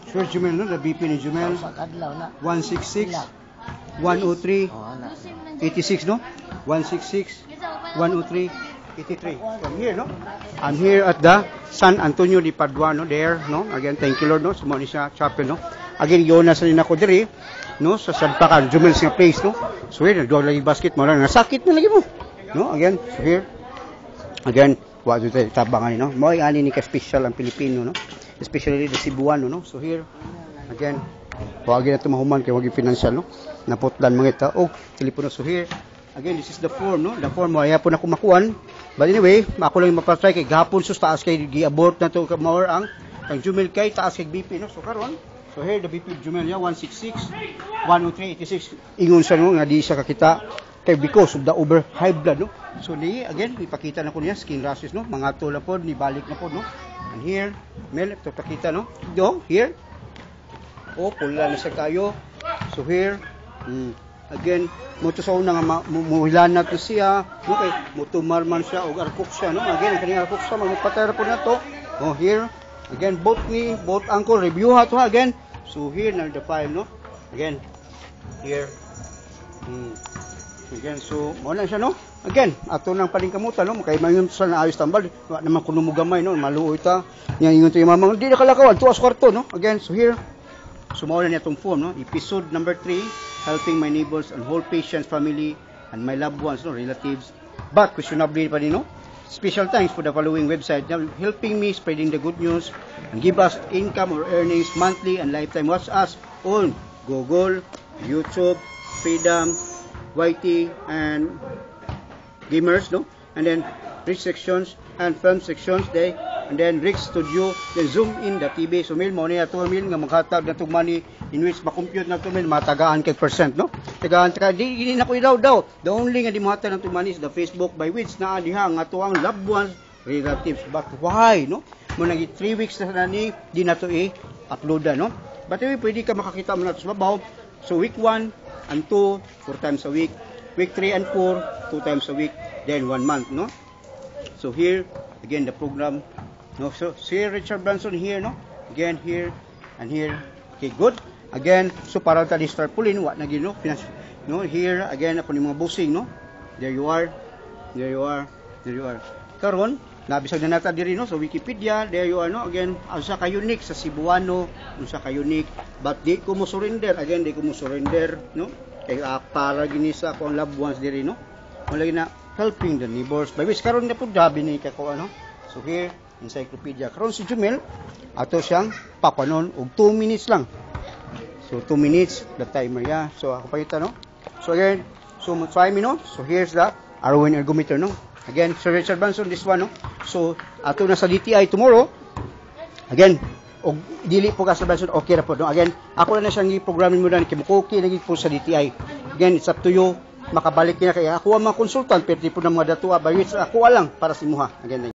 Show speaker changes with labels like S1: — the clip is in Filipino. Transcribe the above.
S1: Sir Jumel, no? The BP ni Jumel.
S2: Sa kadlaw na.
S1: 166, 103,
S2: Oh, na.
S1: 86, no? 166, 103, 83. From here, no? I'm here at the San Antonio de Padua, no? There, no? Again, thank you, Lord, no? Sumali siya, chapel, no? Again, yun na sa rin ako diri, no? Sa Sadpakan, Jumel's nga place, no? So here, nagdoon lagi basket mo lang. Nasakit na lagi mo. No? Again, so here. Again, wa dito tabangan, no? Mo ani ni ka special ang Pilipino, no? Especially the Cebuano, no? So here, again, wagi na tumahuman kay wagi financial, no? Naputlan mga ita. Oh, telepono. So here, again, this is the form, no? The form mo ay po na kumakuan. But anyway, ako lang mapatry kay gahapon sus taas kay gi-abort na to more ang Jumel kay taas kay BP, no? So karon, so here the BP Jumel ya 166, 103, 86. Ingon sa no nga di sa kakita kay because of the over high blood, no? So ni again ipakita na ko niya skin rashes, no? Mga tula pod ni balik na pod, no? And here, mel to pakita, no? Do here. Oh, pula na sa kayo. So here, again, mo to sa una nga muhilan na to siya, no? Kay mutumar man siya og arkok siya, no? Again, ang kanyang arkok siya magpatera po na to. Oh, here. Again, both ankle review ha to again. So here na the file, no? Again, here. Again, so mo na siya, no? Again, ato nang palingkamutan, no? Kay mayon sa naayos tambal, wa naman kuno mo gamay, no? Maluoy ta. Nya ingon to yung mamang di na kalakawan, tuwas kwarto, no? Again, so here. Sumaw na niya itong form, no? Episode number 3, helping my neighbors and whole patient's family and my loved ones, no? Relatives. But questionably pa din, no? Special thanks for the following website, helping me spreading the good news and give us income or earnings monthly and lifetime. Watch us on Google, YouTube, Freedom, YT, and Gamers, no? And then Rich sections and film sections, and then Rich Studio, then Zoom in the TV. So mil mo niya to mil nga maghatag na tong money in which ma-compute na to mil matagaan kay percent, no? Tagaan di na ko daw. The only nga di mo hatag na to money is the Facebook by which na diha nga to ang loved ones, relatives. But why, no? Mo nagi 3 weeks na ni di na to i-upload, no? But anyway, pwede ka makakita mo na to sa babaw. So week 1 and 2, 4 times a week. Week 3 and 4, 2 times a week. Then 1 month, no? So here, again, the program, no? So, see Richard Branson here, no? Again, here, and here. Okay, good. Again, so para tali start pulin, what na gino? No? Here, again, ako ni mga bossing, no? There you are. There you are. There you are. Karon, nabisag na nata diri, no? So, Wikipedia, there you are, no? Again, usa ka unique sa Cebuano, usa ka unique. But di ko mo surrender. Again, di ko mo surrender, no? Kay para gini sa akong loved ones diri, no? Wala na helping the neighbors. By which karon na po dabi ni kako, ano? So here, encyclopedia. Karon si Jumel, ato siyang papanon og 2 minutes lang. So 2 minutes, the timer, yeah. So ako pa ito, no? So again, so try me, no? So here's the Arwen ergometer, no? Again, Sir Richard Branson, this one, no? So ato na sa DTI tomorrow. Again, og dili po ka sa Branson, okay ra po, no? Again, ako na siyang i-programming mo na kimukoki lagi po sa DTI. Again, it's up to you. Makabalik niya kaya ako ang mga consultant, pero di po na mga datua, by which ako lang para si Muha. Again,